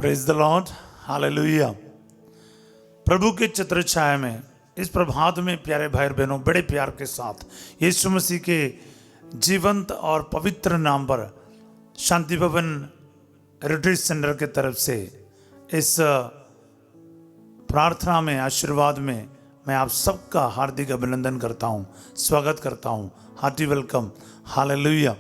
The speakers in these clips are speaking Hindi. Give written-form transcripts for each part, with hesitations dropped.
Praise the lord, hallelujah. प्रभु के छत्र छाया में इस प्रभात में प्यारे भाई बहनों बड़े प्यार के साथ यीशु मसीह के जीवंत और पवित्र नाम पर शांति भवन रिट्रीट सेंटर के तरफ से इस प्रार्थना में आशीर्वाद में मैं आप सबका हार्दिक अभिनंदन करता हूँ, स्वागत करता हूँ। Hearty welcome, hallelujah.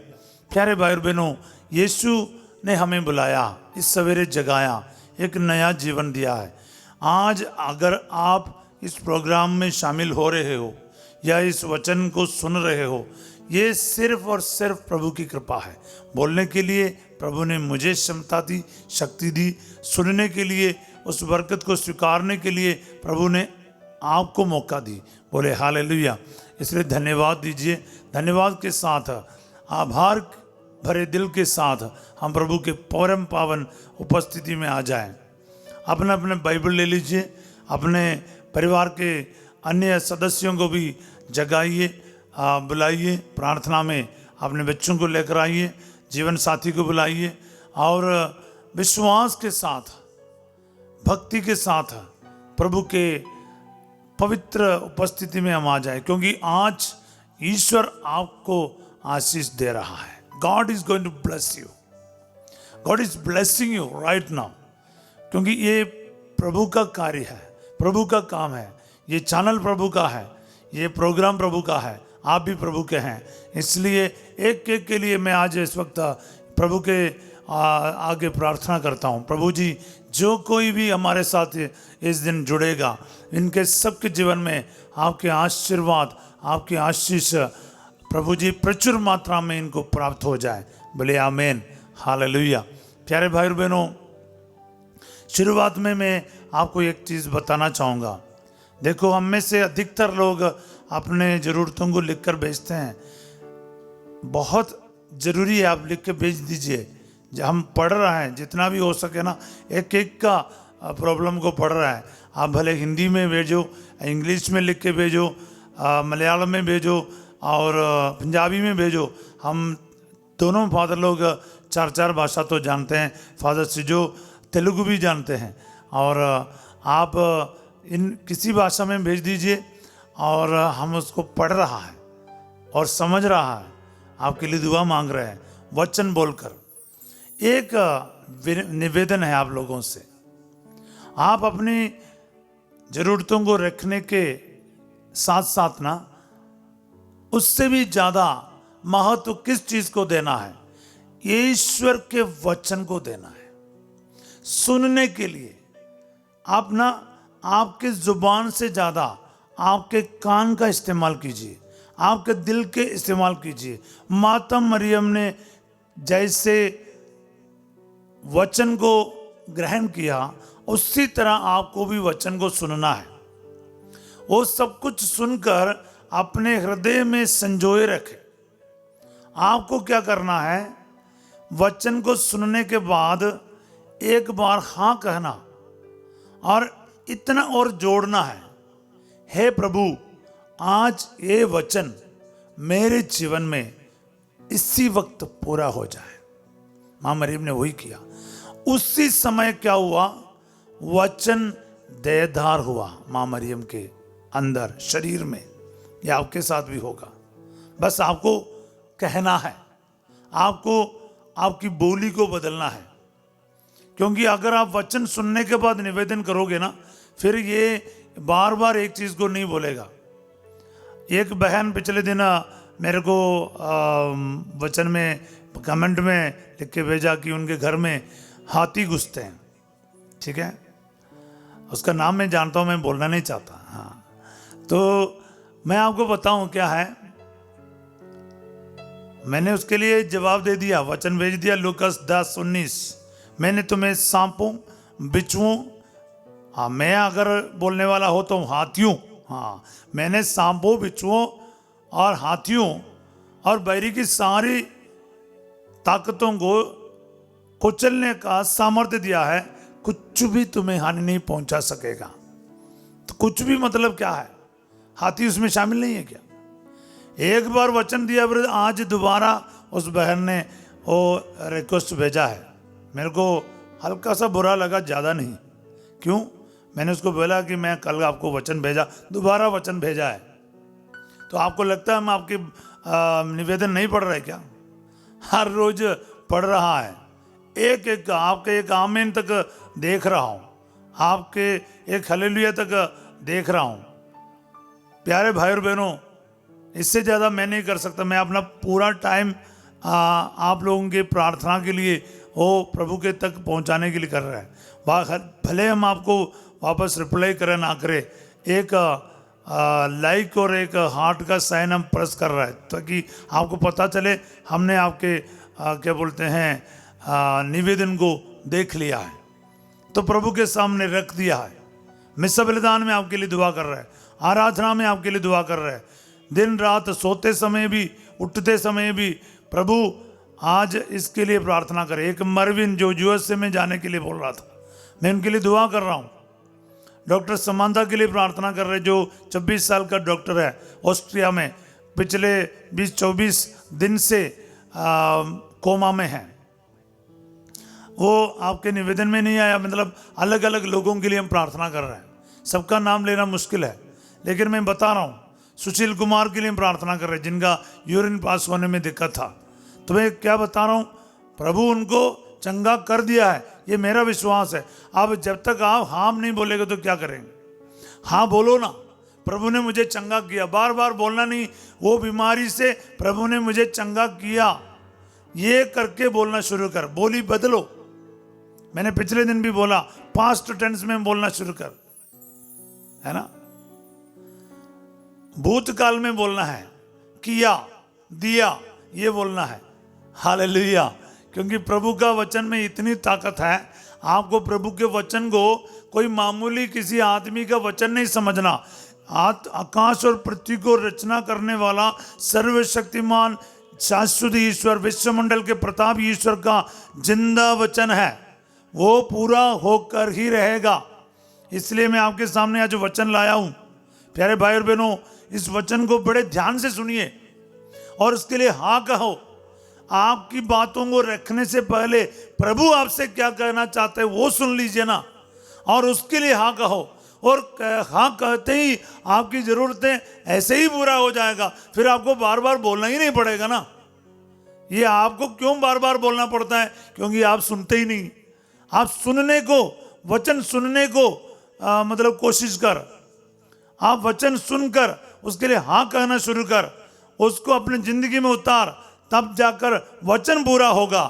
प्यारे भाई और बहनों, यीशु ने हमें बुलाया, इस सवेरे जगाया, एक नया जीवन दिया है। आज अगर आप इस प्रोग्राम में शामिल हो रहे हो या इस वचन को सुन रहे हो, ये सिर्फ और सिर्फ प्रभु की कृपा है। बोलने के लिए प्रभु ने मुझे क्षमता दी, शक्ति दी। सुनने के लिए, उस बरकत को स्वीकारने के लिए प्रभु ने आपको मौका दी। बोले हालेलुया। इसलिए धन्यवाद दीजिए। धन्यवाद के साथ, आभार भरे दिल के साथ हम प्रभु के परम पावन उपस्थिति में आ जाएं। अपने अपने बाइबल ले लीजिए, अपने परिवार के अन्य सदस्यों को भी जगाइए, बुलाइए प्रार्थना में। अपने बच्चों को लेकर आइए, जीवन साथी को बुलाइए और विश्वास के साथ, भक्ति के साथ प्रभु के पवित्र उपस्थिति में हम आ जाए, क्योंकि आज ईश्वर आपको आशीष दे रहा है। God is going to bless you. God is blessing you right now. क्योंकि ये प्रभु का कार्य है, प्रभु का काम है। ये चैनल प्रभु का है, ये प्रोग्राम प्रभु का है, आप भी प्रभु के हैं। इसलिए एक एक के लिए मैं आज इस वक्त प्रभु के आगे प्रार्थना करता हूँ। प्रभु जी, जो कोई भी हमारे साथ इस दिन जुड़ेगा, इनके सबके जीवन में आपके आशीर्वाद, आपकी आशीष प्रभु जी प्रचुर मात्रा में इनको प्राप्त हो जाए। बोले आमीन, हालेलुया। प्यारे भाई और बहनों, शुरुआत में मैं आपको एक चीज़ बताना चाहूँगा। देखो, हम में से अधिकतर लोग अपने ज़रूरतों को लिख कर भेजते हैं। बहुत ज़रूरी है, आप लिख के भेज दीजिए। हम पढ़ रहे हैं, जितना भी हो सके ना, एक एक का प्रॉब्लम को पढ़ रहा है। आप भले हिंदी में भेजो, इंग्लिश में लिख के भेजो, मलयालम में भेजो और पंजाबी में भेजो। हम दोनों फादर लोग चार चार भाषा तो जानते हैं। फादर सिजो तेलुगु भी जानते हैं। और आप इन किसी भाषा में भेज दीजिए और हम उसको पढ़ रहा है और समझ रहा है, आपके लिए दुआ मांग रहे हैं वचन बोलकर। एक निवेदन है आप लोगों से, आप अपनी ज़रूरतों को रखने के साथ साथ ना, उससे भी ज़्यादा महत्व किस चीज़ को देना है? ईश्वर के वचन को देना है। सुनने के लिए आप ना, आपके ज़ुबान से ज़्यादा आपके कान का इस्तेमाल कीजिए, आपके दिल के इस्तेमाल कीजिए। माता मरियम ने जैसे वचन को ग्रहण किया, उसी तरह आपको भी वचन को सुनना है। वो सब कुछ सुनकर अपने हृदय में संजोए रखे। आपको क्या करना है? वचन को सुनने के बाद एक बार हाँ कहना और इतना और जोड़ना है, हे प्रभु, आज ये वचन मेरे जीवन में इसी वक्त पूरा हो जाए। माँ मरियम ने वही किया। उसी समय क्या हुआ? वचन देहधार हुआ माँ मरियम के अंदर, शरीर में। यह आपके साथ भी होगा। बस आपको कहना है, आपको आपकी बोली को बदलना है। क्योंकि अगर आप वचन सुनने के बाद निवेदन करोगे ना, फिर ये बार बार एक चीज़ को नहीं बोलेगा। एक बहन पिछले दिन मेरे को वचन में कमेंट में लिख के भेजा कि उनके घर में हाथी घुसते हैं। ठीक है, उसका नाम मैं जानता हूँ, मैं बोलना नहीं चाहता। हाँ, तो मैं आपको बताऊं क्या है। मैंने उसके लिए जवाब दे दिया, वचन भेज दिया, लूकास 10:19। मैंने तुम्हें सांपों, बिच्छुओं, हाँ, मैं अगर बोलने वाला हो तो हाथियों, हाँ, मैंने सांपों, बिच्छुओं और हाथियों और बैरी की सारी ताकतों को कुचलने का सामर्थ्य दिया है। कुछ भी तुम्हें हानि नहीं पहुंचा सकेगा। तो कुछ भी मतलब क्या है? हाथी उसमें शामिल नहीं है क्या? एक बार वचन दिया, फिर आज दोबारा उस बहन ने वो रिक्वेस्ट भेजा है। मेरे को हल्का सा बुरा लगा, ज़्यादा नहीं। क्यों? मैंने उसको बोला कि मैं कल आपको वचन भेजा, दोबारा वचन भेजा है, तो आपको लगता है हम आपके निवेदन नहीं पढ़ रहे क्या? हर रोज पढ़ रहा है, एक एक आपके एक आमीन तक देख रहा हूँ, आपके एक हालेलुया तक देख रहा हूँ। प्यारे भाई और बहनों, इससे ज़्यादा मैं नहीं कर सकता। मैं अपना पूरा टाइम आप लोगों के प्रार्थना के लिए वो प्रभु के तक पहुंचाने के लिए कर रहा है। भले हम आपको वापस रिप्लाई करें ना करें, एक लाइक और एक हार्ट का साइन हम प्रेस कर रहा है, ताकि आपको पता चले हमने आपके क्या बोलते हैं निवेदन को देख लिया है, तो प्रभु के सामने रख दिया है। मिस्सा बलिदान में आपके लिए दुआ कर रहा है, आराधना में आपके लिए दुआ कर रहा है, दिन रात सोते समय भी उठते समय भी। प्रभु आज इसके लिए प्रार्थना करें। एक मरविन जो यूएसए में जाने के लिए बोल रहा था, मैं उनके लिए दुआ कर रहा हूँ। डॉक्टर समांता के लिए प्रार्थना कर रहे, जो 26 साल का डॉक्टर है, ऑस्ट्रिया में पिछले 20-24 दिन से कोमा में है। वो आपके निवेदन में नहीं आया, मतलब अलग अलग लोगों के लिए हम प्रार्थना कर रहे हैं। सबका नाम लेना मुश्किल है, लेकिन मैं बता रहा हूँ। सुशील कुमार के लिए हम प्रार्थना कर रहे हैं, जिनका यूरिन पास होने में दिक्कत था। तो मैं क्या बता रहा हूँ, प्रभु उनको चंगा कर दिया है, ये मेरा विश्वास है। अब जब तक आप हाँ नहीं बोलेगे तो क्या करेंगे? हाँ बोलो ना, प्रभु ने मुझे चंगा किया। बार बार बोलना नहीं, वो बीमारी से प्रभु ने मुझे चंगा किया, ये करके बोलना शुरू कर। बोली बदलो। मैंने पिछले दिन भी बोला, पास्ट टेंस में बोलना शुरू कर, है ना। भूतकाल में बोलना है, किया, दिया, ये बोलना है। हालेलुया। क्योंकि प्रभु का वचन में इतनी ताकत है। आपको प्रभु के वचन को कोई मामूली किसी आदमी का वचन नहीं समझना। आकाश और पृथ्वी को रचना करने वाला सर्वशक्तिमान शाश्वत ईश्वर, विश्वमंडल के प्रताप ईश्वर का जिंदा वचन है, वो पूरा होकर ही रहेगा। इसलिए मैं आपके सामने आज वचन लाया हूं। प्यारे भाई और बहनों, इस वचन को बड़े ध्यान से सुनिए और उसके लिए हाँ कहो। आपकी बातों को रखने से पहले प्रभु आपसे क्या कहना चाहते हैं वो सुन लीजिए ना, और उसके लिए हाँ कहो। और हाँ कहते ही आपकी जरूरतें ऐसे ही पूरा हो जाएगा, फिर आपको बार बार बोलना ही नहीं पड़ेगा ना। ये आपको क्यों बार बार बोलना पड़ता है? क्योंकि आप सुनते ही नहीं। आप सुनने को, वचन सुनने को मतलब कोशिश कर। आप वचन सुनकर उसके लिए हाँ कहना शुरू कर, उसको अपनी जिंदगी में उतार, तब जाकर वचन पूरा होगा।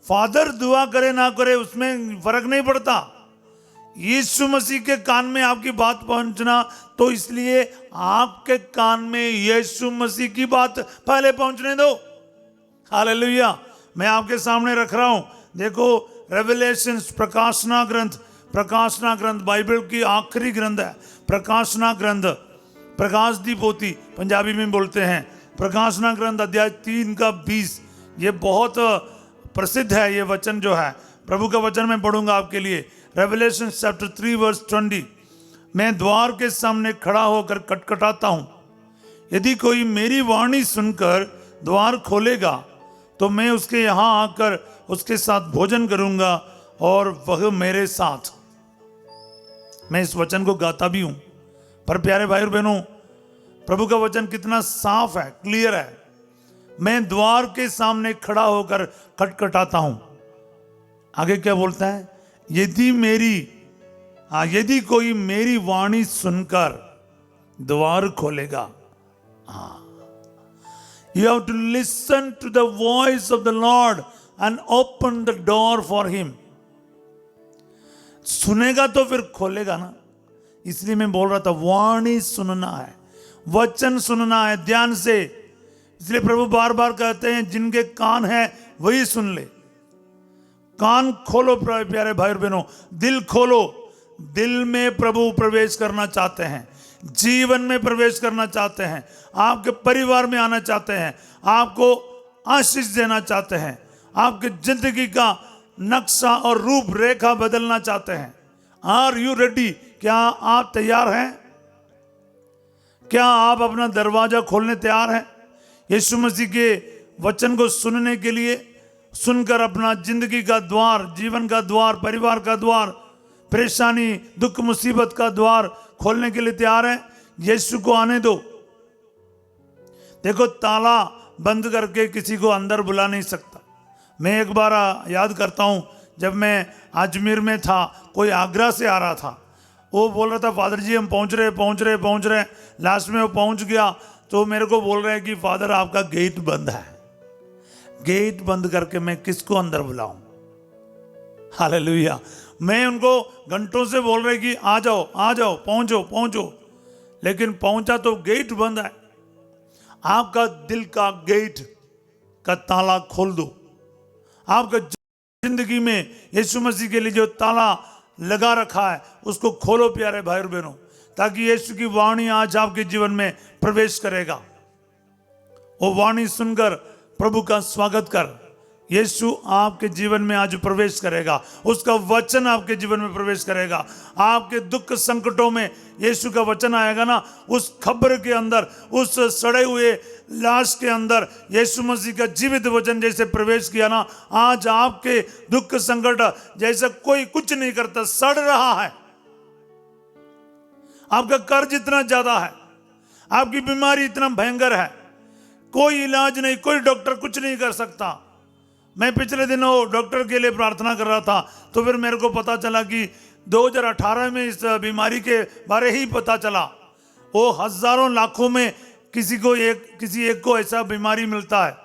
फादर दुआ करे ना करे उसमें फर्क नहीं पड़ता। यीशु मसीह के कान में आपकी बात पहुंचना, तो इसलिए आपके कान में यीशु मसीह की बात पहले पहुंचने दो। हालेलुया। मैं आपके सामने रख रहा हूं, देखो रेवलेशन, प्रकाशना ग्रंथ। प्रकाशना ग्रंथ बाइबल की आखिरी ग्रंथ है। प्रकाशना ग्रंथ, प्रकाश दी पोती पंजाबी में बोलते हैं। प्रकाशना ग्रंथ अध्याय 3:20, ये बहुत प्रसिद्ध है। ये वचन जो है प्रभु का वचन मैं पढ़ूंगा आपके लिए। रेवलेशन चैप्टर 3:20, मैं द्वार के सामने खड़ा होकर खटखटाता हूँ, यदि कोई मेरी वाणी सुनकर द्वार खोलेगा तो मैं उसके यहाँ आकर उसके साथ भोजन करूंगा और वह मेरे साथ। मैं इस वचन को गाता भी हूं, पर प्यारे भाई और बहनों, प्रभु का वचन कितना साफ है, क्लियर है। मैं द्वार के सामने खड़ा होकर खटखटाता हूं। आगे क्या बोलता है? यदि कोई मेरी वाणी सुनकर द्वार खोलेगा। You have to listen to the voice of the Lord and open the door for him. सुनेगा तो फिर खोलेगा ना। इसलिए मैं बोल रहा था, वाणी सुनना है, वचन सुनना है ध्यान से। इसलिए प्रभु बार बार कहते हैं, जिनके कान हैं वही सुन ले। कान खोलो प्यारे भाई और बहनों, दिल खोलो। दिल में प्रभु प्रवेश करना चाहते हैं, जीवन में प्रवेश करना चाहते हैं, आपके परिवार में आना चाहते हैं, आपको आशीष देना चाहते हैं, आपकी जिंदगी का नक्शा और रूपरेखा बदलना चाहते हैं। Are you ready? क्या आप तैयार हैं? क्या आप अपना दरवाजा खोलने तैयार हैं यीशु मसीह के वचन को सुनने के लिए, सुनकर अपना जिंदगी का द्वार, जीवन का द्वार, परिवार का द्वार, परेशानी, दुख, मुसीबत का द्वार खोलने के लिए तैयार है, यीशु को आने दो। देखो, ताला बंद करके किसी को अंदर बुला नहीं सकता। मैं एक बार याद करता हूं, जब मैं अजमेर में था, कोई आगरा से आ रहा था। वो बोल रहा था, फादर जी हम पहुंच रहे। लास्ट में वो पहुंच गया तो मेरे को बोल रहे हैं कि फादर आपका गेट बंद है। गेट बंद करके मैं किसको अंदर बुलाऊं? हालेलुया। मैं उनको घंटों से बोल रहे कि आ जाओ, पहुंचो, लेकिन पहुंचा तो गेट बंद है। आपका दिल का गेट का ताला खोल दो। आपका जिंदगी में यीशु मसीह के लिए जो ताला लगा रखा है उसको खोलो प्यारे भाई और बहनों, ताकि यीशु की वाणी आज आपके जीवन में प्रवेश करेगा। वो वाणी सुनकर प्रभु का स्वागत कर। यीशु आपके जीवन में आज प्रवेश करेगा, उसका वचन आपके जीवन में प्रवेश करेगा। आपके दुख संकटों में यीशु का वचन आएगा ना, उस खबर के अंदर, उस सड़े हुए लाश के अंदर यीशु मसीह का जीवित वचन जैसे प्रवेश किया ना, आज आपके दुख संकट जैसे कोई कुछ नहीं करता, सड़ रहा है। आपका कर्ज इतना ज्यादा है, आपकी बीमारी इतना भयंकर है, कोई इलाज नहीं, कोई डॉक्टर कुछ नहीं कर सकता। मैं पिछले दिनों डॉक्टर के लिए प्रार्थना कर रहा था, तो फिर मेरे को पता चला कि 2018 में इस बीमारी के बारे ही पता चला। वो हजारों लाखों में किसी एक को ऐसा बीमारी मिलता है।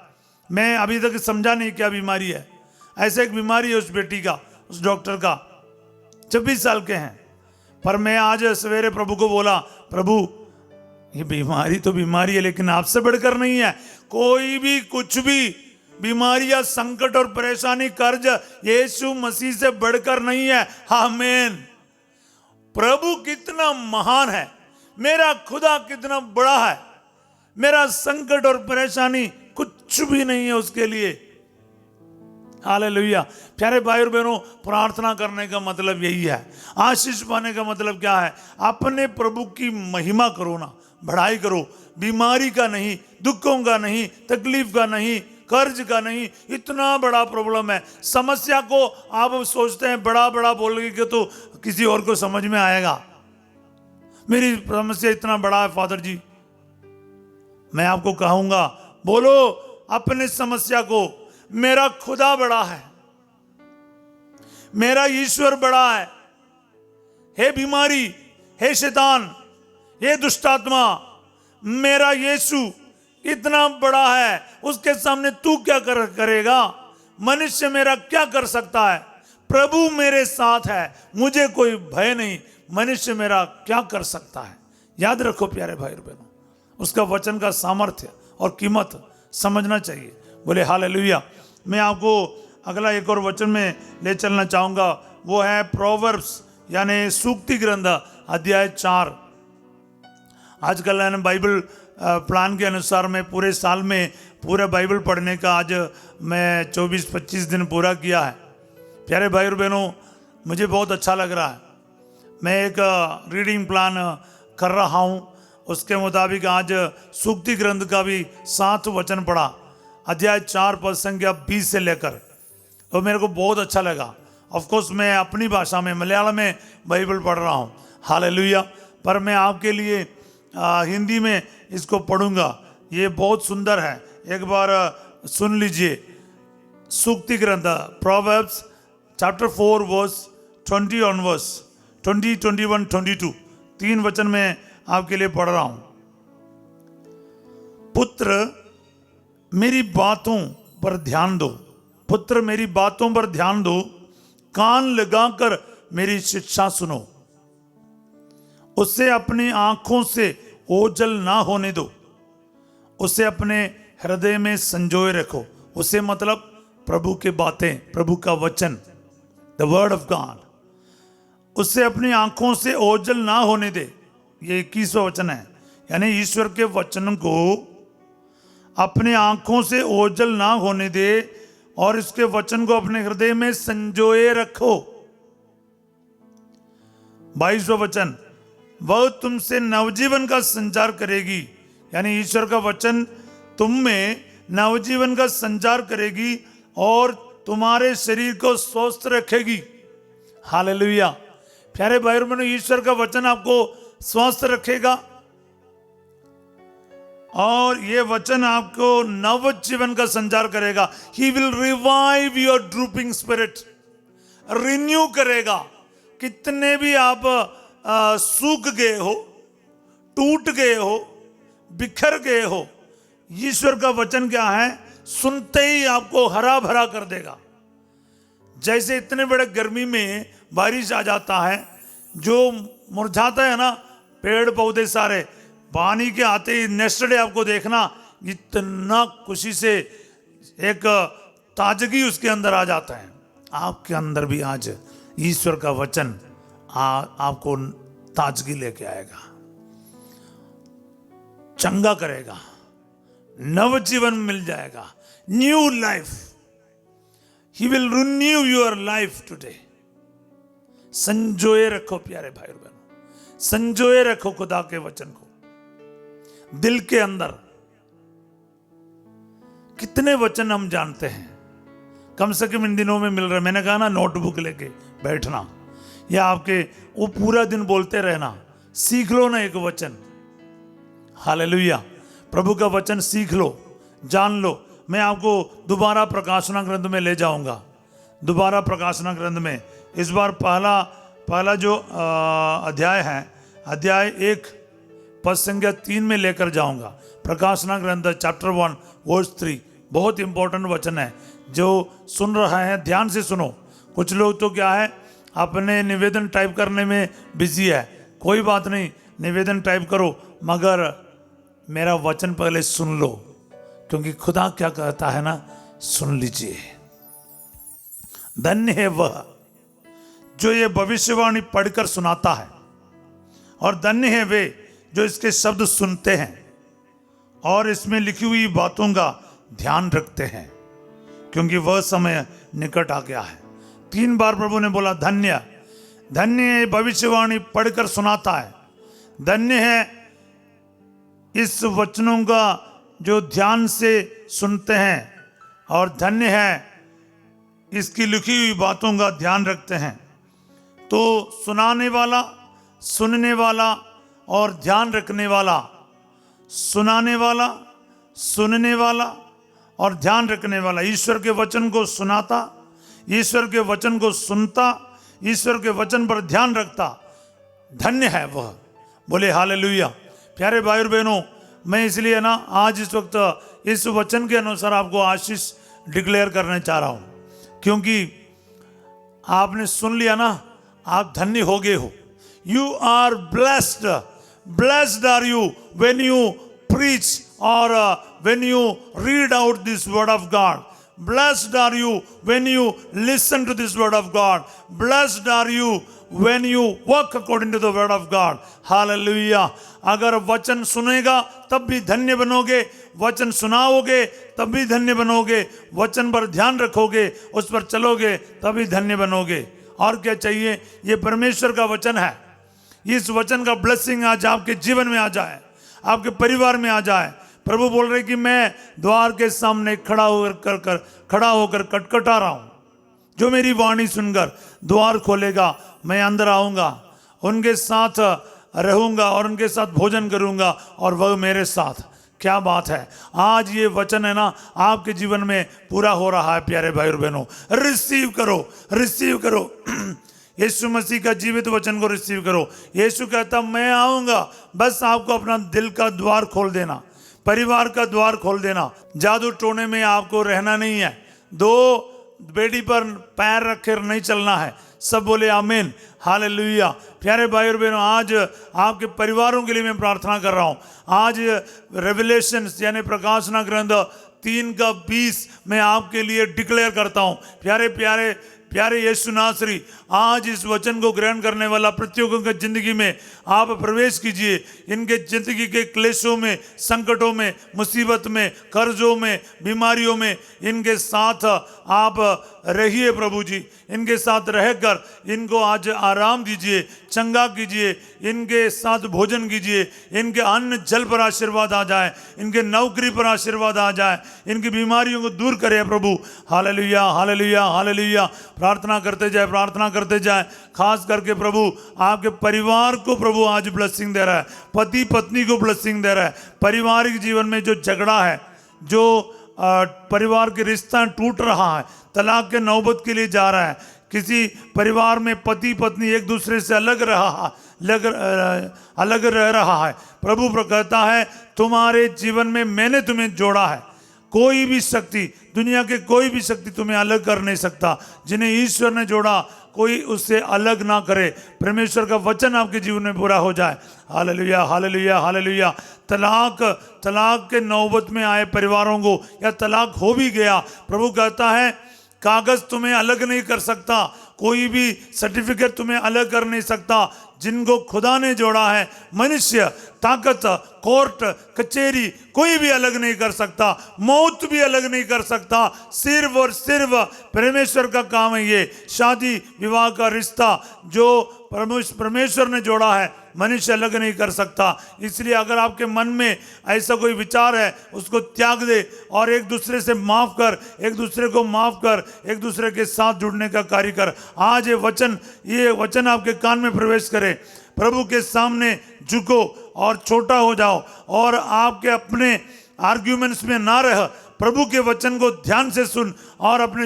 मैं अभी तक समझा नहीं क्या बीमारी है। ऐसा एक बीमारी है उस बेटी का, उस डॉक्टर का, 26 साल के हैं। पर मैं आज सवेरे प्रभु को बोला, प्रभु ये बीमारी तो बीमारी है, लेकिन आपसे बढ़कर नहीं है। कोई भी कुछ भी बीमारी या संकट और परेशानी, कर्ज यीशु मसीह से बढ़कर नहीं है। आमीन। प्रभु कितना महान है, मेरा खुदा कितना बड़ा है। मेरा संकट और परेशानी कुछ भी नहीं है उसके लिए। हालेलुया। प्यारे भाई और बहनों, प्रार्थना करने का मतलब यही है। आशीष पाने का मतलब क्या है? अपने प्रभु की महिमा करो ना, बढ़ाई करो। बीमारी का नहीं, दुखों का नहीं, तकलीफ का नहीं, कर्ज का नहीं। इतना बड़ा प्रॉब्लम है, समस्या को आप सोचते हैं बड़ा बोलोगे कि तो किसी और को समझ में आएगा। मेरी समस्या इतना बड़ा है फादर जी, मैं आपको कहूंगा, बोलो अपने समस्या को, मेरा खुदा बड़ा है, मेरा ईश्वर बड़ा है। हे बीमारी, हे शैतान, हे दुष्टात्मा, मेरा यीशु इतना बड़ा है, उसके सामने तू क्या करेगा? मनुष्य मेरा क्या कर सकता है? प्रभु मेरे साथ है, मुझे कोई भय नहीं। मनुष्य मेरा क्या कर सकता है? याद रखो प्यारे भाई और बहनों, उसका वचन का सामर्थ्य और कीमत समझना चाहिए। बोले हालेलुया। मैं आपको अगला एक और वचन में ले चलना चाहूंगा, वो है प्रोवर्ब्स यानी सूक्ति ग्रंथ अध्याय 4। आजकल है ना बाइबल प्लान के अनुसार मैं पूरे साल में पूरा बाइबल पढ़ने का आज मैं 24-25 दिन पूरा किया है। प्यारे भाई और बहनों, मुझे बहुत अच्छा लग रहा है। मैं एक रीडिंग प्लान कर रहा हूँ, उसके मुताबिक आज सूक्ति ग्रंथ का भी 7 वचन पढ़ा, अध्याय 4 पद संख्या 20 से लेकर, तो मेरे को बहुत अच्छा लगा। ऑफकोर्स मैं अपनी भाषा में मलयालम में बाइबल पढ़ रहा हूँ, हालेलुया। पर मैं आपके लिए हिंदी में इसको पढ़ूंगा। ये बहुत सुंदर है, एक बार सुन लीजिए। सूक्ति ग्रंथ प्रोवर्ब्स चैप्टर 4 वर्स 20 ऑनवर्स, 20, 21, 22, 3 वचन में आपके लिए पढ़ रहा हूं। पुत्र मेरी बातों पर ध्यान दो, पुत्र मेरी बातों पर ध्यान दो, कान लगाकर मेरी शिक्षा सुनो। उसे अपनी आंखों से ओझल ना होने दो, उसे अपने हृदय में संजोए रखो। उसे मतलब प्रभु की बातें, प्रभु का वचन, द वर्ड ऑफ गॉड। उसे अपनी आंखों से ओझल ना होने दे। ये 21वां वचन है, यानी ईश्वर के वचन को अपने आंखों से ओझल ना होने दे और इसके वचन को अपने हृदय में संजोए रखो। 22वां वचन, वह तुमसे नवजीवन का संचार करेगी, यानी ईश्वर का वचन तुम में नवजीवन का संचार करेगी और तुम्हारे शरीर को स्वस्थ रखेगी। हालेलुया। प्यारे भाई और बहनों, ईश्वर का वचन आपको स्वस्थ रखेगा और ये वचन आपको नव जीवन का संचार करेगा। He will revive your drooping spirit, renew करेगा। कितने भी आप सूख गए हो, टूट गए हो, बिखर गए हो, ईश्वर का वचन क्या है, सुनते ही आपको हरा भरा कर देगा। जैसे इतने बड़े गर्मी में बारिश आ जाता है, जो मुरझाता है ना पेड़ पौधे सारे, पानी के आते ही नेक्स्ट डे आपको देखना इतना खुशी से एक ताजगी उसके अंदर आ जाता है। आपके अंदर भी आज ईश्वर का वचन आपको ताजगी लेके आएगा, चंगा करेगा, नव जीवन मिल जाएगा, new life. He will renew your life today. संजोए रखो प्यारे भाई और बहनों, संजोए रखो खुदा के वचन को दिल के अंदर। कितने वचन हम जानते हैं, कम से कम इन दिनों में मिल रहे। मैंने कहा ना, नोटबुक लेके बैठना या आपके वो पूरा दिन बोलते रहना, सीख लो ना एक वचन। हालेलुया। प्रभु का वचन सीख लो, जान लो। मैं आपको दोबारा प्रकाशना ग्रंथ में ले जाऊंगा। दोबारा प्रकाशना ग्रंथ में इस बार पहला जो अध्याय है, अध्याय 1 पद संख्या 3 में लेकर जाऊंगा। प्रकाशना ग्रंथ चैप्टर 1 वर्स 3 बहुत इंपॉर्टेंट वचन है। जो सुन रहा है ध्यान से सुनो। कुछ लोग तो क्या है, अपने निवेदन टाइप करने में बिजी है। कोई बात नहीं, निवेदन टाइप करो, मगर मेरा वचन पहले सुन लो, क्योंकि खुदा क्या कहता है ना, सुन लीजिए। धन्य है वह जो ये भविष्यवाणी पढ़कर सुनाता है, और धन्य है वे जो इसके शब्द सुनते हैं और इसमें लिखी हुई बातों का ध्यान रखते हैं, क्योंकि वह समय निकट आ गया है। 3 बार प्रभु ने बोला धन्य। धन्य है भविष्यवाणी पढ़कर सुनाता है, धन्य है इस वचनों का जो ध्यान से सुनते हैं, और धन्य है इसकी लिखी हुई बातों का ध्यान रखते हैं। तो सुनाने वाला, सुनने वाला और ध्यान रखने वाला, सुनाने वाला, सुनने वाला और ध्यान रखने वाला, ईश्वर के वचन को सुनाता, ईश्वर के वचन को सुनता, ईश्वर के वचन पर ध्यान रखता, धन्य है वह। बोले हालेलुया। प्यारे भाई और बहनों, मैं इसलिए ना आज इस वक्त इस वचन के अनुसार आपको आशीष डिक्लेयर करने चाह रहा हूं, क्योंकि आपने सुन लिया ना, आप धन्य हो गए हो। You are blessed, blessed are you when you preach or when you read out this word of God. Blessed are you when you listen to this word of God. Blessed are you when you work according to the word of God. Hallelujah. अगर वचन सुनेगा तब भी धन्य बनोगे, वचन सुनाओगे तब भी धन्य बनोगे, वचन पर ध्यान रखोगे, उस पर चलोगे तभी धन्य बनोगे। और क्या चाहिए? ये परमेश्वर का वचन है। इस वचन का ब्लेसिंग आज आपके जीवन में आ जाए, आपके परिवार में आ जाए। प्रभु बोल रहे कि मैं द्वार के सामने खड़ा होकर खटखटा रहा हूं। जो मेरी वाणी सुनकर द्वार खोलेगा, मैं अंदर आऊंगा, उनके साथ रहूंगा और उनके साथ भोजन करूंगा और वह मेरे साथ। क्या बात है! आज ये वचन है ना, आपके जीवन में पूरा हो रहा है। प्यारे भाई और बहनों, रिसीव करो, रिसीव करो। यीशु मसीह का जीवित वचन को रिसीव करो। यीशु कहता मैं आऊंगा, बस आपको अपना दिल का द्वार खोल देना, परिवार का द्वार खोल देना। जादू टोने में आपको रहना नहीं है, 2 बेड़ी पर पैर रखकर नहीं चलना है। सब बोले आमीन, हालेलुया। प्यारे भाई और बहनों, आज आपके परिवारों के लिए मैं प्रार्थना कर रहा हूं। आज रेवलेशन यानी प्रकाशना ग्रंथ 3:20 मैं आपके लिए डिक्लेयर करता हूं। प्यारे यीशु नासरी, आज इस वचन को ग्रहण करने वाला प्रत्येकों की जिंदगी में आप प्रवेश कीजिए। इनके जिंदगी के क्लेशों में, संकटों में, मुसीबत में, कर्जों में, बीमारियों में इनके साथ आप रहिए प्रभु जी, इनके साथ रहकर इनको आज आराम दीजिए, चंगा कीजिए, इनके साथ भोजन कीजिए, इनके अन्न जल पर आशीर्वाद आ जाए, इनके नौकरी पर आशीर्वाद आ जाए, इनकी बीमारियों को दूर करे प्रभु। Hallelujah hallelujah hallelujah. प्रार्थना करते जाए। खास करके प्रभु आपके परिवार को प्रभु आज ब्लेसिंग दे रहा है, पति पत्नी को ब्लेसिंग दे रहा है। पारिवारिक जीवन में जो झगड़ा है, जो परिवार के रिश्ता टूट रहा है, तलाक के नौबत के लिए जा रहा है, किसी परिवार में पति पत्नी एक दूसरे से अलग रह रहा है, प्रभु कहता है तुम्हारे जीवन में मैंने तुम्हें जोड़ा है। कोई भी शक्ति, दुनिया के कोई भी शक्ति तुम्हें अलग कर नहीं सकता। जिन्हें ईश्वर ने जोड़ा कोई उससे अलग ना करे। परमेश्वर का वचन आपके जीवन में पूरा हो जाए। Hallelujah hallelujah hallelujah. तलाक के नौबत में आए परिवारों को, या तलाक हो भी गया, प्रभु कहता है कागज तुम्हें अलग नहीं कर सकता, कोई भी सर्टिफिकेट तुम्हें अलग कर नहीं सकता। जिनको खुदा ने जोड़ा है, मनुष्य, ताकत, कोर्ट, कचेरी कोई भी अलग नहीं कर सकता, मौत भी अलग नहीं कर सकता। सिर्फ और सिर्फ परमेश्वर का काम है ये शादी विवाह का रिश्ता जो परमेश्वर ने जोड़ा है, मनुष्य अलग नहीं कर सकता। इसलिए अगर आपके मन में ऐसा कोई विचार है, उसको त्याग दे और एक दूसरे से माफ कर, एक दूसरे को माफ कर, एक दूसरे के साथ जुड़ने का कार्य कर। आज ये वचन आपके कान में प्रवेश करे। प्रभु के सामने झुको और छोटा हो जाओ और आपके अपने आर्ग्यूमेंट्स में ना रह, प्रभु के वचन को ध्यान से सुन और अपने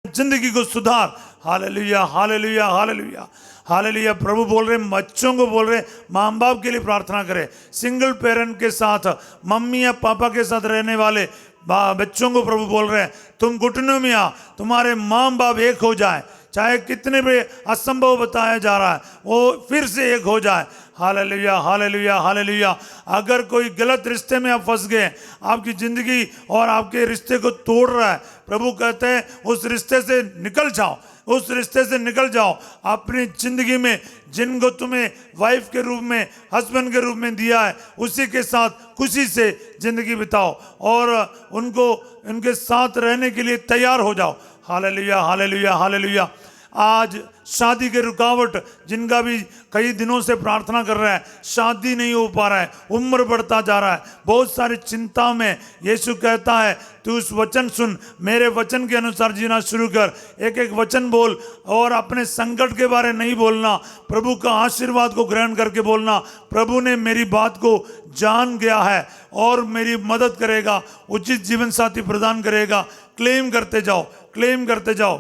जिंदगी को सुधार। Hallelujah hallelujah hallelujah hallelujah. प्रभु बोल रहे, बच्चों को बोल रहे, माँ बाप के लिए प्रार्थना करें। सिंगल पेरेंट के साथ, मम्मी या पापा के साथ रहने वाले बच्चों को प्रभु बोल रहे हैं, तुम घुटनों में आ, तुम्हारे माँ बाप एक हो जाए। चाहे कितने भी असंभव बताया जा रहा है, वो फिर से एक हो जाए। Hallelujah hallelujah hallelujah. अगर कोई गलत रिश्ते में आप फंस गए, आपकी जिंदगी और आपके रिश्ते को तोड़ रहा है, प्रभु कहते हैं उस रिश्ते से निकल जाओ, उस रिश्ते से निकल जाओ। अपनी जिंदगी में जिनको तुम्हें वाइफ के रूप में, हस्बैंड के रूप में दिया है, उसी के साथ खुशी से जिंदगी बिताओ और उनके साथ रहने के लिए तैयार हो जाओ। Hallelujah hallelujah hallelujah. आज शादी के रुकावट, जिनका भी कई दिनों से प्रार्थना कर रहा है, शादी नहीं हो पा रहा है, उम्र बढ़ता जा रहा है, बहुत सारी चिंता में, यीशु कहता है तू उस वचन सुन, मेरे वचन के अनुसार जीना शुरू कर। एक एक वचन बोल और अपने संकट के बारे नहीं बोलना, प्रभु का आशीर्वाद को ग्रहण करके बोलना। प्रभु ने मेरी बात को जान गया है और मेरी मदद करेगा, उचित जीवन साथी प्रदान करेगा। क्लेम करते जाओ, क्लेम करते जाओ।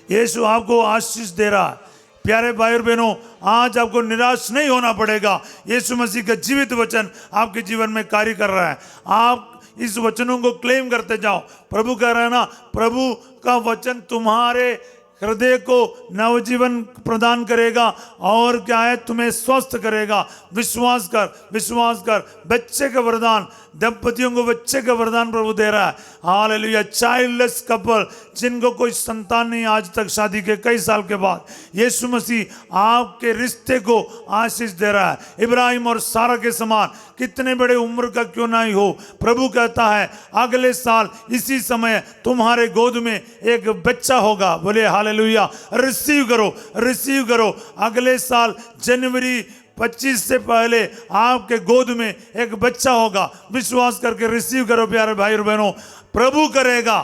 यीशु आपको आशीष दे रहा है। प्यारे भाई और बहनों, आज आपको निराश नहीं होना पड़ेगा। यीशु मसीह का जीवित वचन आपके जीवन में कार्य कर रहा है। आप इस वचनों को क्लेम करते जाओ। प्रभु कह रहा है ना, प्रभु का वचन तुम्हारे हृदय को नवजीवन प्रदान करेगा और क्या है, तुम्हें स्वस्थ करेगा। विश्वास कर, विश्वास कर। बच्चे का वरदान, दंपतियों को बच्चे का वरदान प्रभु दे रहा है। हालेलुया। चाइल्डलेस कपल, जिनको कोई संतान नहीं आज तक, शादी के कई साल के बाद, यीशु मसीह आपके रिश्ते को आशीष दे रहा है। इब्राहिम और सारा के समान, कितने बड़े उम्र का क्यों ना ही हो, प्रभु कहता है अगले साल इसी समय तुम्हारे गोद में एक बच्चा होगा। बोले हालेलुया। रिसीव करो, रिसीव करो। अगले साल जनवरी 25 से पहले आपके गोद में एक बच्चा होगा। विश्वास करके रिसीव करो प्यारे भाई और बहनों। प्रभु करेगा,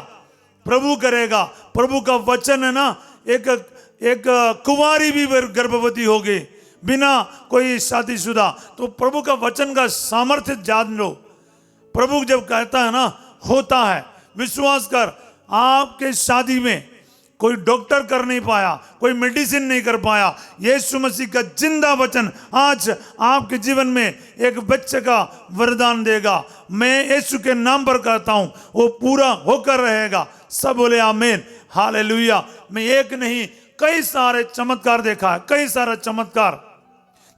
प्रभु करेगा। प्रभु का वचन है ना, एक कुंवारी भी गर्भवती होगी बिना कोई शादीशुदा। तो प्रभु का वचन का सामर्थ्य जान लो। प्रभु जब कहता है ना, होता है। विश्वास कर। आपके शादी में कोई डॉक्टर कर नहीं पाया, कोई मेडिसिन नहीं कर पाया, यीशु मसीह का जिंदा वचन आज आपके जीवन में एक बच्चे का वरदान देगा। मैं यीशु के नाम पर कहता हूं, वो पूरा होकर रहेगा। सब बोले आमीन हालेलुया। मैं एक नहीं, कई सारे चमत्कार देखा है, कई सारा चमत्कार।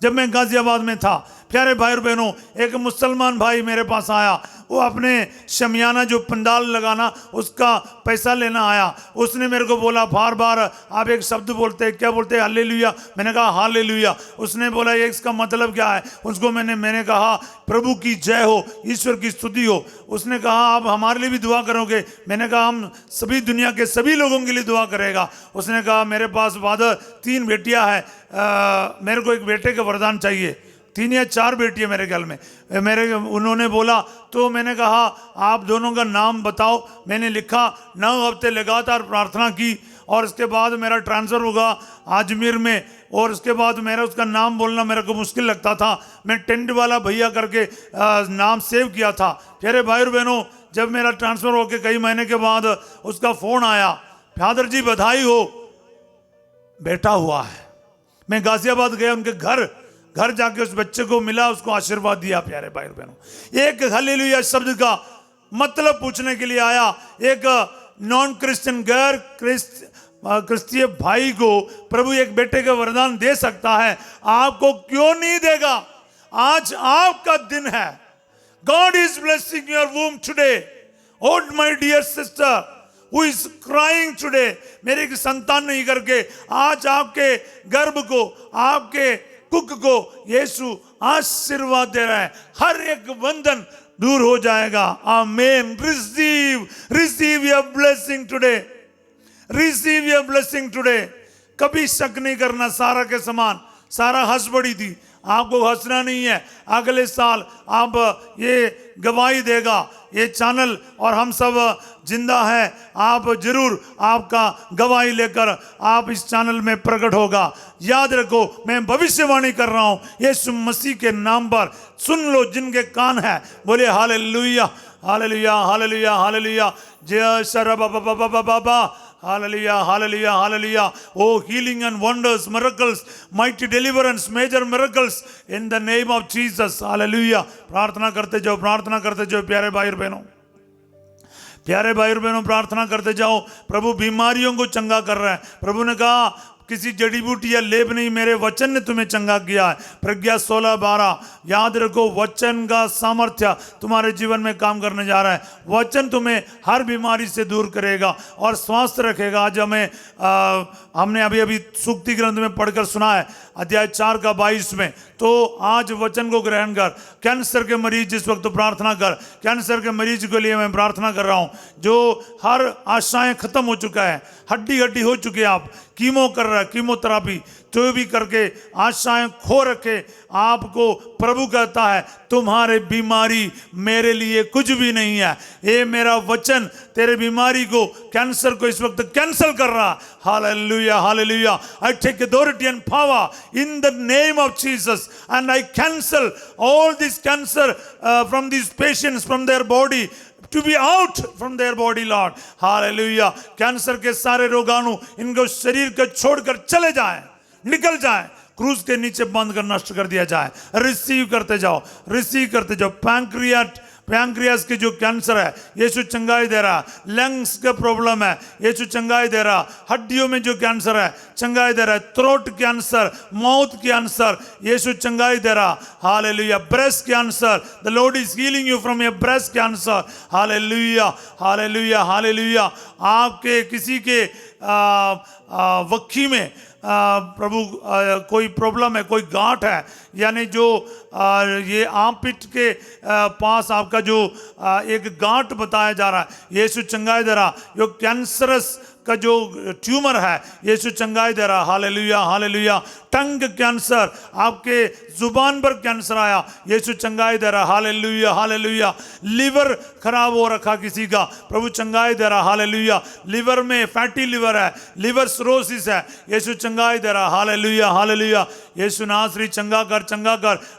जब मैं गाजियाबाद में था, प्यारे भाई और बहनों, एक मुसलमान भाई मेरे पास आया। वो अपने शमियाना जो पंडाल लगाना उसका पैसा लेना आया। उसने मेरे को बोला बार बार आप एक शब्द बोलते हैं, क्या बोलते हैं? हालेलुया। मैंने कहा हालेलुया। उसने बोला ये इसका मतलब क्या है? उसको मैंने कहा प्रभु की जय हो, ईश्वर की स्तुति हो। उसने कहा आप हमारे लिए भी दुआ करोगे? मैंने कहा हम सभी दुनिया के सभी लोगों के लिए दुआ करेगा। उसने कहा मेरे पास फादर 3 बेटियां हैं, मेरे को एक बेटे का वरदान चाहिए। 3 या 4 बेटियां मेरे ख्याल में उन्होंने बोला। तो मैंने कहा आप दोनों का नाम बताओ। मैंने लिखा, 9 हफ्ते लगातार प्रार्थना की और इसके बाद मेरा ट्रांसफ़र होगा अजमेर में। और उसके बाद मेरा उसका नाम बोलना मेरे को मुश्किल लगता था। मैं टेंट वाला भैया करके नाम सेव किया था। प्यारे भाई और बहनों, जब मेरा ट्रांसफ़र होकर कई महीने के बाद उसका फ़ोन आया, फादर जी बधाई हो, बेटा हुआ है। मैं गाजियाबाद गया उनके घर जाके उस बच्चे को मिला, उसको आशीर्वाद दिया। प्यारे भाई और बहनों, एक हालेलुया शब्द का मतलब पूछने के लिए आया एक नॉन क्रिश्चियन गैर क्रिस्तीय भाई को प्रभु एक बेटे का वरदान दे सकता है, आपको क्यों नहीं देगा? आज आपका दिन है। God is blessing your womb today. Oh my dear sister who is crying today, मेरे की संतान नहीं करके आज आपके गर्भ को, आपके कुक को यीशु आशीर्वाद दे रहा है। हर एक बंधन दूर हो जाएगा। आमीन। Receive your blessing today, receive your blessing today. कभी शक नहीं करना। सारा के समान सारा हंस पड़ी थी, आपको हंसना नहीं है। अगले साल आप ये गवाही देगा ये चैनल और हम सब जिंदा है। आप जरूर आपका गवाही लेकर आप इस चैनल में प्रकट होगा। याद रखो, मैं भविष्यवाणी कर रहा हूं यीशु मसीह के नाम पर। सुन लो जिनके कान है, बोले हालेलुया हालेलुया हालेलुया हालेलुया। जय sir Baba Hallelujah, hallelujah, hallelujah. Oh, healing and wonders, miracles, mighty deliverance, major miracles in the name of Jesus. Hallelujah. प्रार्थना करते जाओ, प्रार्थना करते जाओ प्यारे भाई और बहनों, प्यारे भाई और बहनों, प्रार्थना करते जाओ। प्रभु बीमारियों को चंगा कर रहा है। प्रभु ने कहा किसी जड़ी बूटी या लेप नहीं, मेरे वचन ने तुम्हें चंगा किया है। प्रज्ञा 16:12। याद रखो, वचन का सामर्थ्य तुम्हारे जीवन में काम करने जा रहा है। वचन तुम्हें हर बीमारी से दूर करेगा और स्वस्थ रखेगा। आज हमने अभी सूक्ति ग्रंथ में पढ़कर सुना है, अध्याय 4:22 में। तो आज वचन को ग्रहण कर। कैंसर के मरीज जिस वक्त प्रार्थना कर, कैंसर के मरीज के लिए मैं प्रार्थना कर रहा हूं, जो हर आशाएं खत्म हो चुका है, हड्डी हो चुके हैं, आप कीमो कर रहा है, कीमोथेरापी जो भी करके आशाएं खो रखे, आपको प्रभु कहता है तुम्हारे बीमारी मेरे लिए कुछ भी नहीं है। ये मेरा वचन तेरे बीमारी को, कैंसर को इस वक्त कैंसिल कर रहा। Hallelujah hallelujah. I take authority and power in the name of Jesus and I cancel all this cancer from this patients from their body to be out from their body, Lord. Hallelujah. Cancer के सारे रोगाणु इनको शरीर को छोड़कर चले जाएं, निकल जाएं, क्रूज के नीचे बंद कर नष्ट कर दिया जाए। रिसीव करते जाओ, रिसीव करते जाओ। पैंक्रियास की जो कैंसर है यीशु चंगाई दे रहा। लंग्स का प्रॉब्लम है यीशु चंगाई दे रहा। हड्डियों में जो कैंसर है चंगाई दे रहा है। थ्रोट कैंसर, माउथ कैंसर यीशु चंगाई दे रहा। Hallelujah. Breast cancer, the Lord is healing you from your breast cancer. Hallelujah hallelujah hallelujah. आपके किसी के वक्खी में प्रभु कोई प्रॉब्लम है, कोई गांठ है, यानी जो ये आर्मपिट के पास आपका जो एक गांठ बताया जा रहा है यीशु चंगाई दे रहा। जो कैंसरस का जो ट्यूमर है यीशु चंगाई दे रहा। Hallelujah hallelujah. टंग कैंसर, आपके जुबान पर कैंसर आया यीशु चंगाई दे रहा। Hallelujah hallelujah. लिवर खराब हो रखा किसी का, प्रभु चंगाई दे रहा। हालेलुया। लिवर में फैटी लिवर है, लिवर सिरोसिस है, यीशु चंगाई दे रहा। Hallelujah hallelujah. यीशु नासरी चंगा कर।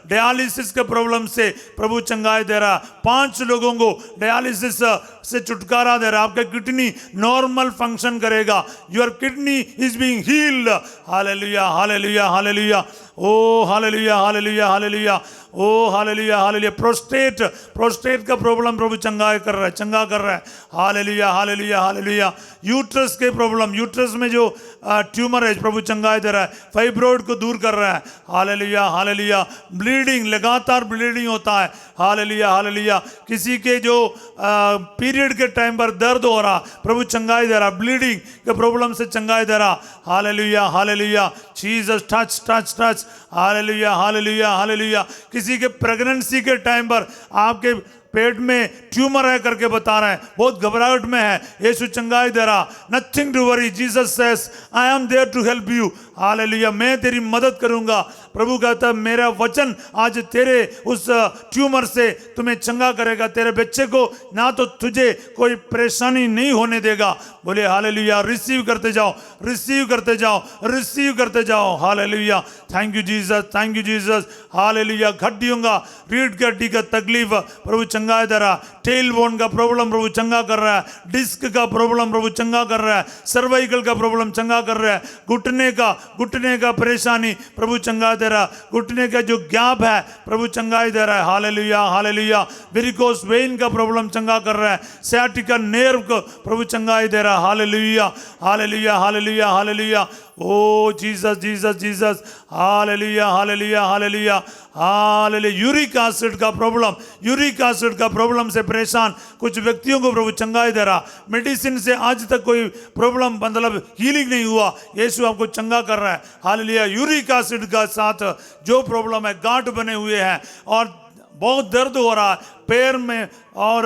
डायलिसिस के प्रॉब्लम से प्रभु चंगाई दे रहा। 5 लोगों को डायलिसिस से छुटकारा दे रहा। आपका किडनी नॉर्मल फंक्शन करेगा। Your kidney is being healed. Hallelujah hallelujah hallelujah. ओ हालेलुया हालेलुया हालेलुया। ओ हालेलुया हालेलुया। प्रोस्टेट का प्रॉब्लम प्रभु चंगा कर रहा है। Hallelujah hallelujah hallelujah. यूट्रस के प्रॉब्लम, यूट्रस में जो ट्यूमर है प्रभु चंगाई दे रहा है। फाइब्रोइड को दूर कर रहा है। Hallelujah hallelujah. ब्लीडिंग, लगातार ब्लीडिंग होता है। Hallelujah hallelujah. किसी के जो पीरियड के टाइम पर दर्द हो रहा, प्रभु चंगाई दे रहा। ब्लीडिंग के प्रॉब्लम से चंगाई दे रहा। Hallelujah hallelujah. Jesus touch touch touch. Hallelujah hallelujah hallelujah. किसी के प्रेगनेंसी के टाइम पर आपके पेट में ट्यूमर है करके बता रहे हैं, बहुत घबराहट में है, यीशु चंगाई दे रहा। Nothing to worry, Jesus says I am there to help you. Hallelujah. मैं तेरी मदद करूंगा। प्रभु कहता है मेरा वचन आज तेरे उस ट्यूमर से तुम्हें चंगा करेगा। तेरे बच्चे को ना तो तुझे कोई परेशानी नहीं होने देगा। बोले हालेलुया। रिसीव करते जाओ, रिसीव करते जाओ, रिसीव करते जाओ। Hallelujah. Thank you Jesus, thank you Jesus. Hallelujah. हड्डियों का, रीढ़ की हड्डी का तकलीफ प्रभु चंगा दे रहा। टेल बोन का प्रॉब्लम प्रभु चंगा कर रहा है। डिस्क का प्रॉब्लम प्रभु चंगा कर रहा है। सर्वाइकल का प्रॉब्लम चंगा कर रहा है। घुटने का परेशानी प्रभु चंगा दे रहा। घुटने का जो गैप है प्रभु चंगाई दे रहा है। Hallelujah hallelujah. वेरिकोस वेन का प्रॉब्लम चंगा कर रहा है। सciatica नर्व को प्रभु चंगाई दे रहा। Hallelujah hallelujah hallelujah hallelujah. Oh Jesus Jesus Jesus. Hallelujah hallelujah hallelujah hallelujah. Uric acid का प्रॉब्लम से परेशान कुछ व्यक्तियों को प्रभु चंगाई दे रहा। मेडिसिन से आज तक कोई प्रॉब्लम मतलब हीलिंग नहीं हुआ, यीशु आपको चंगा कर रहा है। हालेलुया। यूरिक एसिड का साथ जो प्रॉब्लम है, गांठ बने हुए हैं और बहुत दर्द हो रहा है पैर में और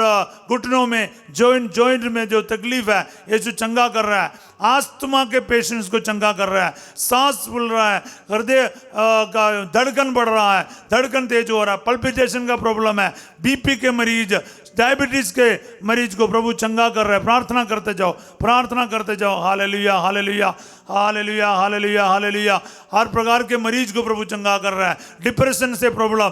घुटनों में, जॉइंट में जो तकलीफ है, यीशु चंगा कर रहा है। आस्थमा के पेशेंट्स को चंगा कर रहा है। सांस फूल रहा है, हृदय का धड़कन बढ़ रहा है, धड़कन तेज हो रहा है। पल्पिटेशन का प्रॉब्लम है, बीपी के मरीज, डायबिटीज के मरीज को प्रभु चंगा कर रहा है। प्रार्थना करते जाओ, प्रार्थना करते जाओ। Hallelujah hallelujah hallelujah hallelujah hallelujah. हर प्रकार के मरीज को प्रभु चंगा कर रहा है। डिप्रेशन से प्रॉब्लम,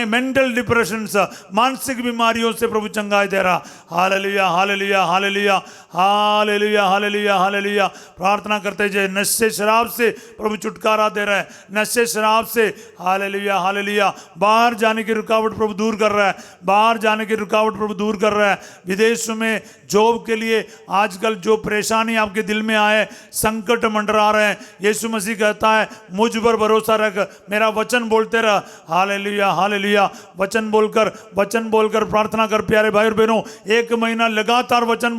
मेंटल डिप्रेशन से, मानसिक बीमारियों से प्रभु चंगाई दे रहा। Hallelujah hallelujah hallelujah hallelujah hallelujah hallelujah. प्रार्थना करते जाए। नशे शराब से प्रभु छुटकारा दे रहा है। नशे शराब से हालेलुया हालेलुया। बाहर जाने की रुकावट प्रभु दूर कर रहा है। बाहर जाने की रुकावट प्रभु दूर कर रहा है। विदेशों में जॉब के लिए आजकल जो परेशानी आपके दिल में आए, संकट मंडरा रहे हैं, यीशु मसीह कहता है मुझ पर भरोसा रख, मेरा वचन बोलते रह। Hallelujah hallelujah. वचन बोलकर प्रार्थना कर। प्यारे भाई और बहनों, 1 महीना लगातार वचन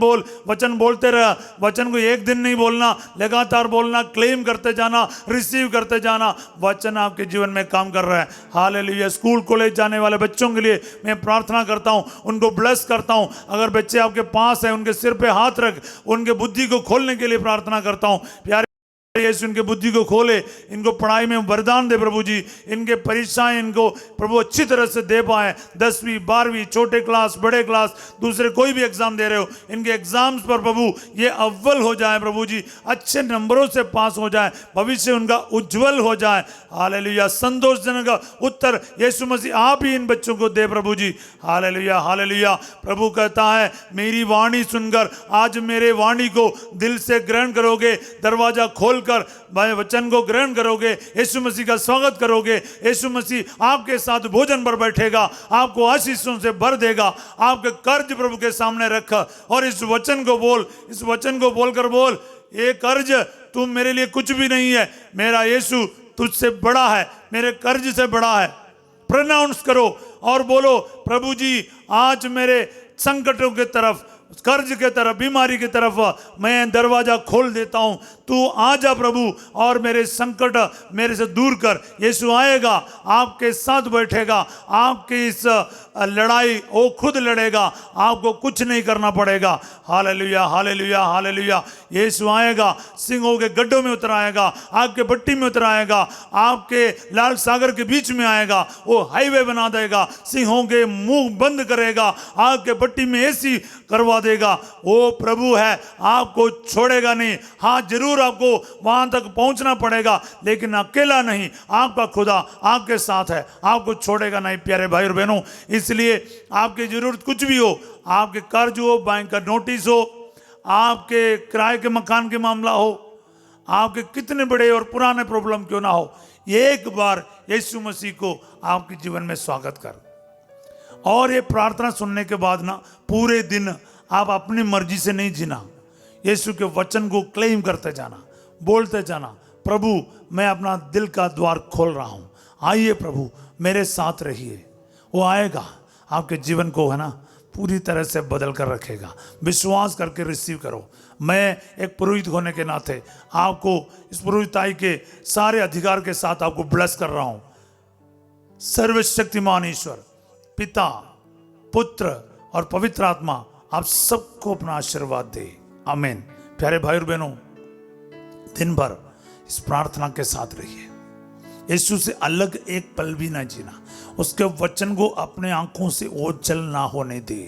बोलते रह। वचन को एक दिन नहीं बोलना, लगातार बोलना, क्लेम करते जाना, रिसीव करते जाना। वचन आपके जीवन में काम कर रहा है। हालेलुया। स्कूल कॉलेज जाने वाले बच्चों के लिए मैं प्रार्थना करता हूं, उनको ब्लेस करता हूं। अगर बच्चे आपके पास है, उनके सिर पे हाथ रख, उनके बुद्धि को खोलने के लिए प्रार्थना करता हूं। प्यारे यीशु इनके बुद्धि को खोले, इनको पढ़ाई में वरदान दे प्रभु जी। इनके परीक्षाएं इनको प्रभु अच्छी तरह से दे पाए। 10वीं 12वीं, छोटे क्लास, बड़े क्लास, दूसरे कोई भी एग्जाम दे रहे हो, इनके एग्जाम्स पर प्रभु ये अव्वल हो जाए प्रभु जी, अच्छे नंबरों से पास हो जाए, भविष्य उनका उज्जवल हो जाए। हालेलुया। संतोषजनक उत्तर यीशु मसीह आप ही इन बच्चों को दे प्रभु जी। Hallelujah hallelujah. प्रभु कहता है मेरी वाणी सुनकर आज मेरे वाणी को दिल से ग्रहण करोगे, दरवाजा खोल कर वचन को ग्रहण करोगे, यीशु मसीह का स्वागत करोगे, यीशु मसीह आपके साथ भोजन पर बैठेगा, आपको आशीषों से भर देगा। आपके कर्ज प्रभु के सामने रख और इस वचन को बोल, इस वचन को बोलकर बोल, ये कर्ज तुम मेरे लिए कुछ भी नहीं है, मेरा यीशु तुझसे बड़ा है, मेरे कर्ज से बड़ा है। प्रोनाउंस करो और बोलो प्रभु जी आज मेरे संकटों के तरफ, कर्ज के तरफ, बीमारी की तरफ मैं दरवाजा खोल देता हूं। तू आ जा प्रभु और मेरे संकट मेरे से दूर कर। यीशु आएगा, आपके साथ बैठेगा, आपकी इस लड़ाई वो खुद लड़ेगा, आपको कुछ नहीं करना पड़ेगा। Hallelujah hallelujah hallelujah. यीशु आएगा, सिंहों के गड्ढों में उतर आएगा, आपके भट्टी में उतर आएगा, आपके लाल सागर के बीच में आएगा, वो हाईवे बना देगा, सिंहों के मुंह बंद करेगा, आपके भट्टी में एसी करवा देगा। वो प्रभु है, आपको छोड़ेगा नहीं। हाँ जरूर आपको वहां तक पहुंचना पड़ेगा, लेकिन अकेला नहीं, आपका खुदा आपके साथ है, आपको छोड़ेगा नहीं। प्यारे भाई और बहनों, इसलिए आपकी जरूरत कुछ भी हो, आपके कर्ज हो, बैंक का नोटिस हो, आपके किराए के मकान के मामला हो, आपके कितने बड़े और पुराने प्रॉब्लम क्यों ना हो, एक बार यीशु मसीह को आपके जीवन में स्वागत कर। और ये प्रार्थना सुनने के बाद ना पूरे दिन आप अपनी मर्जी से नहीं जीना, यीशु के वचन को क्लेम करते जाना, बोलते जाना, प्रभु मैं अपना दिल का द्वार खोल रहा हूँ, आइए प्रभु मेरे साथ रहिए। वो आएगा, आपके जीवन को है ना पूरी तरह से बदल कर रखेगा। विश्वास करके रिसीव करो। मैं एक पुरोहित होने के नाते आपको इस पुरोहिताई के सारे अधिकार के साथ आपको ब्लेस कर रहा हूं। सर्वशक्तिमान ईश्वर पिता, पुत्र और पवित्र आत्मा आप सबको अपना आशीर्वाद दे। आमीन। प्यारे भाई और बहनों, दिन भर इस प्रार्थना के साथ रहिए। यीशु से अलग एक पल भी ना जीना, उसके वचन को अपने आंखों से ओझल ना होने दे।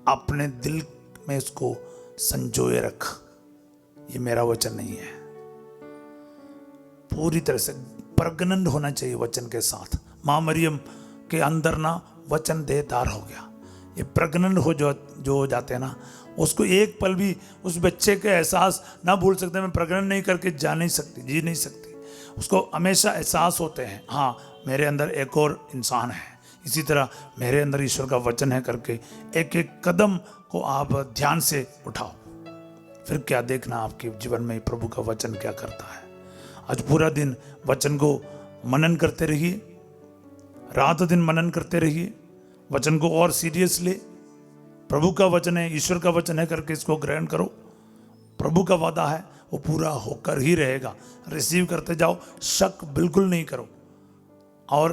अपने दिल में इसको संजोए रख, ये मेरा वचन नहीं है। पूरी तरह से प्रगनन होना चाहिए वचन के साथ। मां मरियम के अंदर ना वचन देहदार हो गया। ये प्रगनन हो जो हो जाते हैं ना, उसको एक पल भी उस बच्चे के एहसास ना भूल सकते। मैं प्रगनन नहीं करके जा नहीं सकती, जी नहीं सकती। उसको हमेशा एहसास होते हैं, हाँ मेरे अंदर एक और इंसान है, इसी तरह मेरे अंदर ईश्वर का वचन है करके एक एक कदम को आप ध्यान से उठाओ। फिर क्या देखना आपके जीवन में प्रभु का वचन क्या करता है। आज पूरा दिन वचन को मनन करते रहिए, रात दिन मनन करते रहिए, वचन को और सीरियस ले। प्रभु का वचन है, ईश्वर का वचन है करके इसको ग्रहण करो। प्रभु का वादा है वो पूरा होकर ही रहेगा। रिसीव करते जाओ, शक बिल्कुल नहीं करो। और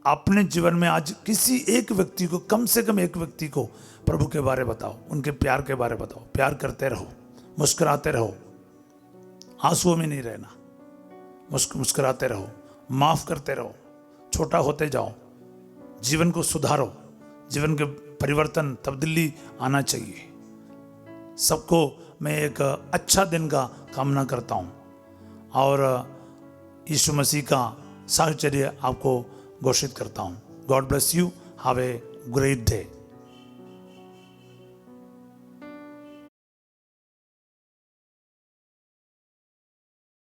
अपने जीवन में आज किसी एक व्यक्ति को, कम से कम एक व्यक्ति को प्रभु के बारे बताओ, उनके प्यार के बारे बताओ। प्यार करते रहो, मुस्कुराते रहो, आंसुओं में नहीं रहना, मुस्कुराते रहो, माफ करते रहो, छोटा होते जाओ, जीवन को सुधारो। जीवन के परिवर्तन, तब्दीली आना चाहिए। सबको मैं एक अच्छा दिन का कामना करता हूँ और यीशु मसीह का साहचर्य आपको घोषित करता हूँ। God bless you, have a great day.